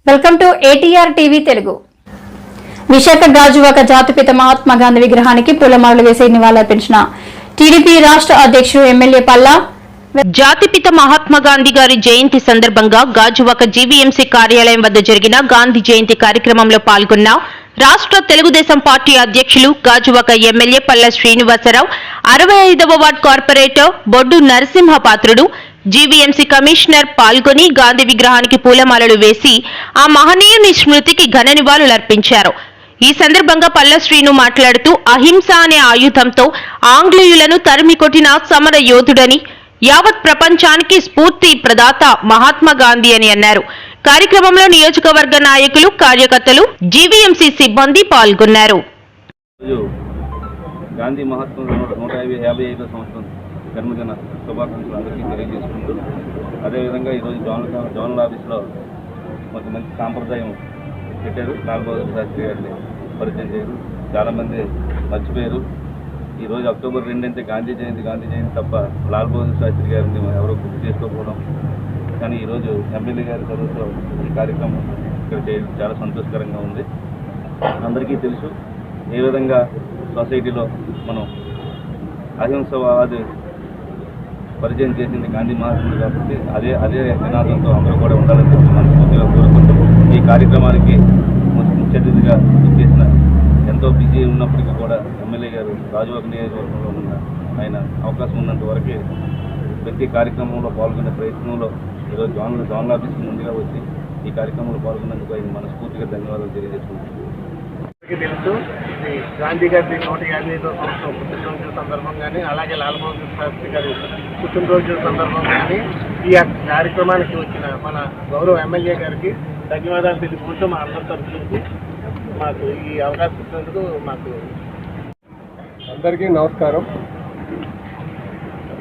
Welcome to ATR TV Telugu. Visakha Gajuwaka జాతిపిత మహాత్మా గాంధీ విగ్రహానికి పూలమాలలు వేసి నివాళులర్పించిన టీడీపీ రాష్ట్ర అధ్యక్షుడు ఎమ్మెల్యే పల్లా. జాతిపిత మహాత్మా గాంధీ గారి జయంతి సందర్భంగా గాజువాక జీవీఎంసీ కార్యాలయం వద్ద జరిగిన గాంధీ జయంతి కార్యక్రమంలో పాల్గొన్న రాష్ట్ర తెలుగుదేశం పార్టీ అధ్యక్షులు గాజువాక ఎమ్మెల్యే పల్లా శ్రీనివాసరావు, 65వ ward corporator Boddu Narasimhapatrudu, GVMC commissioner పాల్గొని గాంధీ విగ్రహానికి పూలమాలలు వేసి ఆ మహనీయుని స్మృతికి ఘన నివాళులర్పించారు. ఈ సందర్భంగా పల్లా శ్రీను మాట్లాడుతూ అహింస అనే ఆయుధంతో ఆంగ్లేయులను తరిమి కొట్టిన సమర యోధుడని, యావత్ ప్రపంచానికి స్ఫూర్తి ప్రదాత మహాత్మా గాంధీ అని అన్నారు. కార్యక్రమంలో నియోజకవర్గ నాయకులు, కార్యకర్తలు, జీవీఎంసీ సిబ్బంది పాల్గొన్నారు. గాంధీ మహాత్మా 155వ సంవత్సరం జన్మదిన శుభాకాంక్షలు అందరికీ తెలియజేసుకుంటూ, అదేవిధంగా ఈరోజు జోనల్ ఆఫీస్లో కొంత మంచి సాంప్రదాయం పెట్టారు. లాల్ బహదూర్ శాస్త్రి గారిని పరిచయం చేయరు, చాలామంది మర్చిపోయారు. ఈరోజు అక్టోబర్ 2 అంటే గాంధీ జయంతి తప్ప లాల్ బహదూర్ శాస్త్రి గారిని ఎవరో గుర్తు చేసుకోకపోవడం. కానీ ఈరోజు ఎమ్మెల్యే గారి చదువుతో ఈ కార్యక్రమం ఇక్కడ చేయడం చాలా సంతోషకరంగా ఉంది. అందరికీ తెలుసు ఏ విధంగా సొసైటీలో మనం అహింసవాది పరిచయం చేసింది గాంధీ మహాత్ముడు కాబట్టి అదే నినాదంతో అందరూ కూడా ఉండాలని చెప్పి మనస్ఫూర్తిగా కోరుకుంటూ, ఈ కార్యక్రమానికి ముఖ్య అతిథిగా చేసిన ఎంతో బిజీ ఉన్నప్పటికీ కూడా ఎమ్మెల్యే గారు గాజువాక నియోజకవర్గంలో ఉన్న ఆయన అవకాశం ఉన్నంత వరకే ప్రతి కార్యక్రమంలో పాల్గొనే ప్రయత్నంలో ఈరోజు జోనల్ ఆఫీస్కి ముందుగా వచ్చి ఈ కార్యక్రమంలో పాల్గొన్నందుకు ఆయన మనస్ఫూర్తిగా ధన్యవాదాలు తెలియజేసుకుంటున్నాను. తెలుసు ఇది గాంధీ గారి 150వ సంవత్సరం పుట్టినరోజు సందర్భంగానే, అలాగే లాల్ బహదూర్ శాస్త్రి గారి పుట్టినరోజు సందర్భంగానే ఈ కార్యక్రమానికి వచ్చిన మన గౌరవ ఎమ్మెల్యే గారికి ధన్యవాదాలు తెలుపుకుంటూ మా అందరి తరఫున మాకు ఈ అవకాశం ఇచ్చినందుకు మాకు అందరికీ నమస్కారం.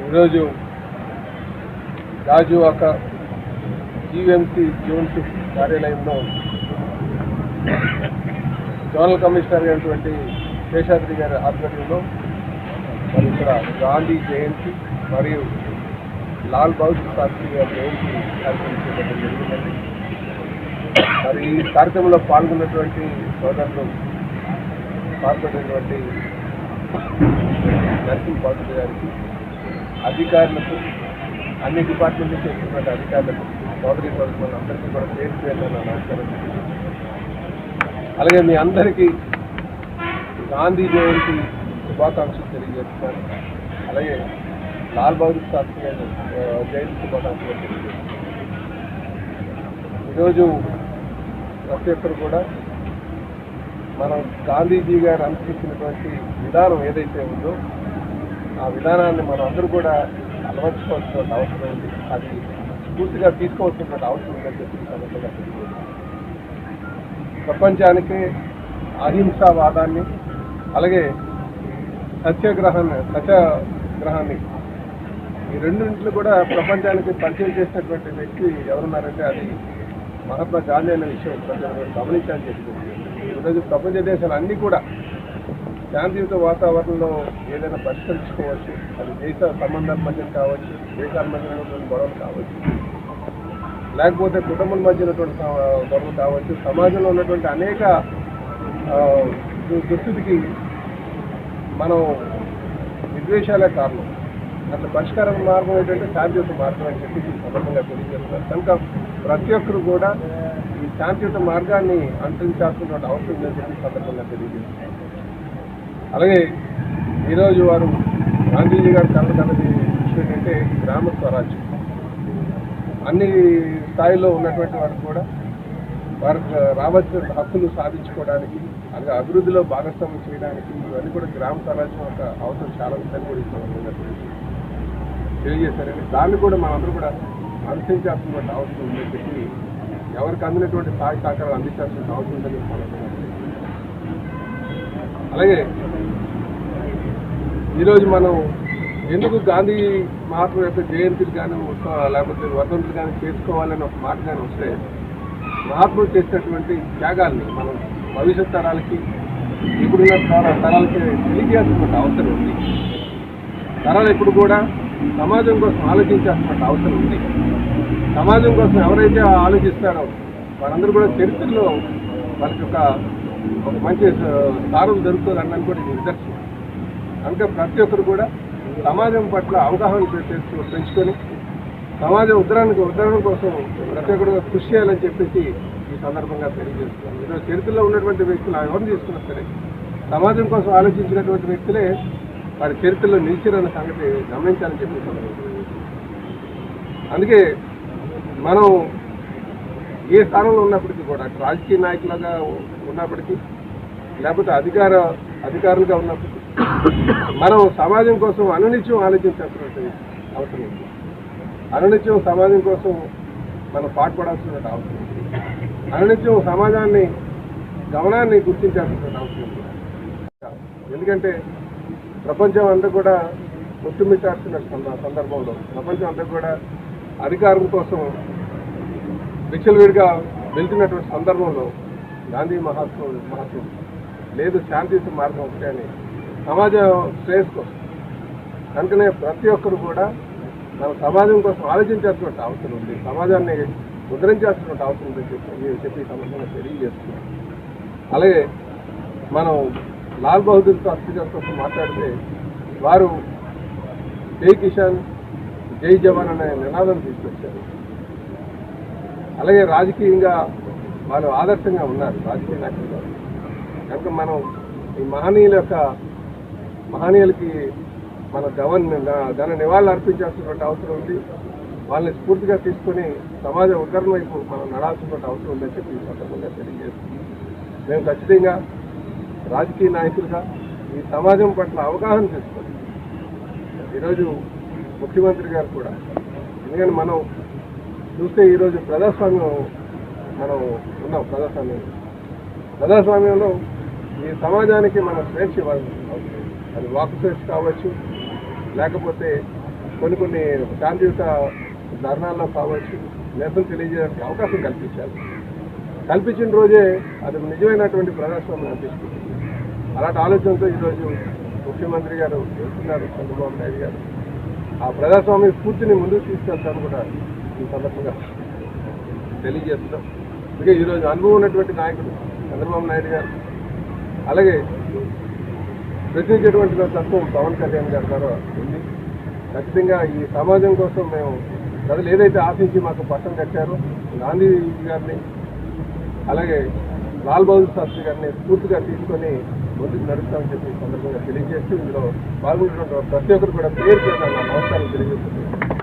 ఈరోజు గాజువాక జీవీఎంసీ జోన్ 6 కార్యాలయంలో జోనల్ కమిషనర్ అయినటువంటి శేషాద్రి గారి ఆధ్వర్యంలో మరి ఇక్కడ గాంధీ జయంతి మరియు లాల్ బహదూర్ శాస్త్రి గారి జయంతి కార్యక్రమం చేయడం జరిగిందండి. మరి ఈ కార్యక్రమంలో పాల్గొన్నటువంటి సోదరులు పాల్గొన్నటువంటి నరసింహపాత్రుడు గారికి, అధికారులకు, అన్ని డిపార్ట్మెంట్ చేస్తున్నటువంటి అధికారులకు, సోదరి సోదరులు అందరికీ కూడా పేరు పేరున నమస్కారం. అలాగే మీ అందరికీ గాంధీ జయంతి శుభాకాంక్షలు తెలియజేస్తున్నాను. అలాగే లాల్ బహదూర్ శాస్త్రి గారి జయంతి శుభాకాంక్షలు తెలియజేస్తున్నాను. ఈరోజు ప్రతి ఒక్కరు కూడా మనం గాంధీజీ గారు అనుసరించినటువంటి విధానం ఏదైతే ఉందో ఆ విధానాన్ని మనం అందరూ కూడా అలవర్చుకోవాల్సిన అవసరం ఉంది. అది పూర్తిగా తీసుకోవాల్సినటువంటి అవసరం ఉందని చెప్పి సందర్భంగా తెలియజేస్తున్నాను. ప్రపంచానికి అహింసావాదాన్ని, అలాగే సత్యాగ్రహాన్ని ఈ రెండింటిని కూడా ప్రపంచానికి పరిచయం చేసినటువంటి వ్యక్తి ఎవరున్నారంటే అది మహాత్మా గాంధీ అనే విషయం ప్రజలు గమనించాలని చెప్తుంది. ఈరోజు ప్రపంచ దేశాలు అన్నీ కూడా శాంతియుత వాతావరణంలో ఏదైనా పరిష్కరించుకోవచ్చు. అది దేశ సంబంధాల మధ్య కావచ్చు, దేశాల మధ్య ఉన్నటువంటి గొడవలు కావచ్చు, లేకపోతే కుటుంబాల మధ్య ఉన్నటువంటి గొడవలు కావచ్చు, సమాజంలో ఉన్నటువంటి అనేక దుస్థితికి మనం విద్వేషాలే కారణం. అట్లా పరిష్కారం మార్గం ఏంటంటే శాంతియుత మార్గం అని చెప్పి సందర్భంగా తెలియజేస్తున్నారు. కనుక ప్రతి ఒక్కరు కూడా ఈ శాంతియుత మార్గాన్ని అనుసరించాల్సినటువంటి అవసరం ఉందని చెప్పి సందర్భంగా తెలియజేస్తున్నారు. అలాగే ఈరోజు వారు గాంధీజీ గారు కన్నది విషయం ఏంటంటే గ్రామ స్వరాజ్యం. అన్ని స్థాయిలో ఉన్నటువంటి వారు కూడా వారికి రావాల్సిన హక్కులు సాధించుకోవడానికి, అలాగే అభివృద్ధిలో భాగస్వామ్యం చేయడానికి ఇవన్నీ కూడా గ్రామ స్వరాజ్యం యొక్క అవసరం చాలా ఉందని కూడా ఈ సందర్భంగా తెలియజేశారండి. దాన్ని కూడా మనందరూ కూడా అనుసరించాల్సినటువంటి అవసరం ఉందని చెప్పి, ఎవరికి అందినటువంటి సహాయ సహకారాలు అందించాల్సిన అవసరం ఉందని సందర్భంగా. అలాగే ఈరోజు మనం ఎందుకు గాంధీ మహాత్మా యొక్క జయంతిని కానీ లేకపోతే వర్ధంతులు కానీ చేసుకోవాలని ఒక మాట కానీ వస్తే, మహాత్ముడు చేసినటువంటి త్యాగాల్ని మనం భవిష్యత్ తరాలకి, ఇప్పుడున్న తరాలకి తెలియజేయాల్సినటువంటి అవసరం ఉంది. తరాలు ఇప్పుడు కూడా సమాజం కోసం ఆలోచించాల్సినటువంటి అవసరం ఉంది. సమాజం కోసం ఎవరైతే ఆలోచిస్తారో వారందరూ కూడా చరిత్రలో వాళ్ళకి ఒక మంచి స్థానం దొరుకుతుంది అన్నది కూడా ఇది నిదర్శనం. కనుక ప్రతి ఒక్కరు కూడా సమాజం పట్ల అవగాహన పెంచుకొని సమాజం ఉద్ధరణ కోసం ప్రతి ఒక్కరు కృషి చేయాలని చెప్పేసి ఈ సందర్భంగా తెలియజేస్తున్నాను. ఈరోజు చరిత్రలో ఉన్నటువంటి వ్యక్తులు ఎవరిని తీసుకున్నా సరే సమాజం కోసం ఆలోచించినటువంటి వ్యక్తులే వారి చరిత్రలో నిలిచారన్న సంగతి గమనించాలని చెప్పేసి అందుకే మనం ఏ స్థానంలో ఉన్నప్పటికీ కూడా రాజకీయ నాయకులుగా ఉన్నప్పటికీ లేకపోతే అధికారులుగా ఉన్నప్పటికీ మనం సమాజం కోసం అనునిత్యం ఆలోచించాల్సినటువంటి అవసరం ఉంది. అనునిత్యం సమాజం కోసం మనం పాటుపడాల్సిన అవసరం ఉంది. అనునిత్యం సమాజాన్ని గమనాన్ని గుర్తించాల్సిన అవసరం ఉంది. ఎందుకంటే ప్రపంచం అంతా కూడా ముట్టుమిట్టాల్సిన సందర్భంలో ప్రపంచం అంతా కూడా అధికారం కోసం విచ్చలవిడిగా వెళ్తున్నటువంటి సందర్భంలో గాంధీ మహాత్ముడు లేదు శాంతియుత మార్గం ఒకటే అని సమాజం శ్రేయస్ కోసం కనుకనే ప్రతి ఒక్కరు కూడా మన సమాజం కోసం ఆలోచించాల్సినటువంటి అవసరం ఉంది. సమాజాన్ని ఉద్ధరించాల్సినటువంటి అవసరం ఉందని చెప్పి సందర్భంగా తెలియజేస్తున్నాం. అలాగే మనం లాల్ బహదూర్ శాస్త్రి గారి కోసం మాట్లాడితే వారు జై కిసాన్ జై జవాన్ అనే నినాదం తీసుకొచ్చారు. అలాగే రాజకీయంగా వాళ్ళు ఆదర్శంగా ఉన్నారు రాజకీయ నాయకులుగా. కనుక మనం ఈ మహనీయులకి మన ఘన నివాళులు అర్పించాల్సినటువంటి అవసరం ఉంది. వాళ్ళని స్ఫూర్తిగా తీసుకొని సమాజ ఉద్ధరణ వైపు మనం నడాల్సినటువంటి అవసరం ఉందని చెప్పి ఈ సందర్భంగా తెలియజేస్తున్నాం. మేము ఖచ్చితంగా రాజకీయ నాయకులుగా ఈ సమాజం పట్ల అవగాహన చేసుకోవాలి. ఈరోజు ముఖ్యమంత్రి గారు కూడా ఎందుకంటే మనం చూస్తే ఈరోజు ప్రజాస్వామ్యం మనం ఉన్నాం. ప్రజాస్వామ్యంలో ఈ సమాజానికి మనం స్వేచ్ఛ ఇవ్వాలి. అది వాక్ స్వేచ్ఛ కావచ్చు, లేకపోతే కొన్ని శాంతియుత ధర్నాల్లో కావచ్చు, నిరసన తెలియజేయడానికి అవకాశం కల్పించిన రోజే అది నిజమైనటువంటి ప్రజాస్వామ్యం అనిపిస్తుంది. అలాంటి ఆలోచనతో ఈరోజు ముఖ్యమంత్రి గారు వెళ్తున్నారు చంద్రబాబు నాయుడు గారు. ఆ ప్రజాస్వామ్య స్ఫూర్తిని ముందుకు తీసుకెళ్తాను కూడా ఈ సందర్భంగా తెలియజేస్తున్నాం. అందుకే ఈరోజు అనుభవం ఉన్నటువంటి నాయకుడు చంద్రబాబు నాయుడు గారు, అలాగే ప్రశ్నించేటువంటి తత్వం పవన్ కళ్యాణ్ గారి ద్వారా ఉంది. ఖచ్చితంగా ఈ సమాజం కోసం మేము ప్రజలు ఏదైతే ఆశించి మాకు పట్టం కట్టారో గాంధీ గారిని అలాగే లాల్ బహదూర్ శాస్త్రి గారిని స్ఫూర్తిగా తీసుకొని ముందుకు నడుస్తామని చెప్పి ఈ సందర్భంగా తెలియజేస్తూ ఇందులో పాల్గొంటున్న ప్రతి ఒక్కరు కూడా పేరు చేత నా నమస్కారం తెలియజేస్తుంది.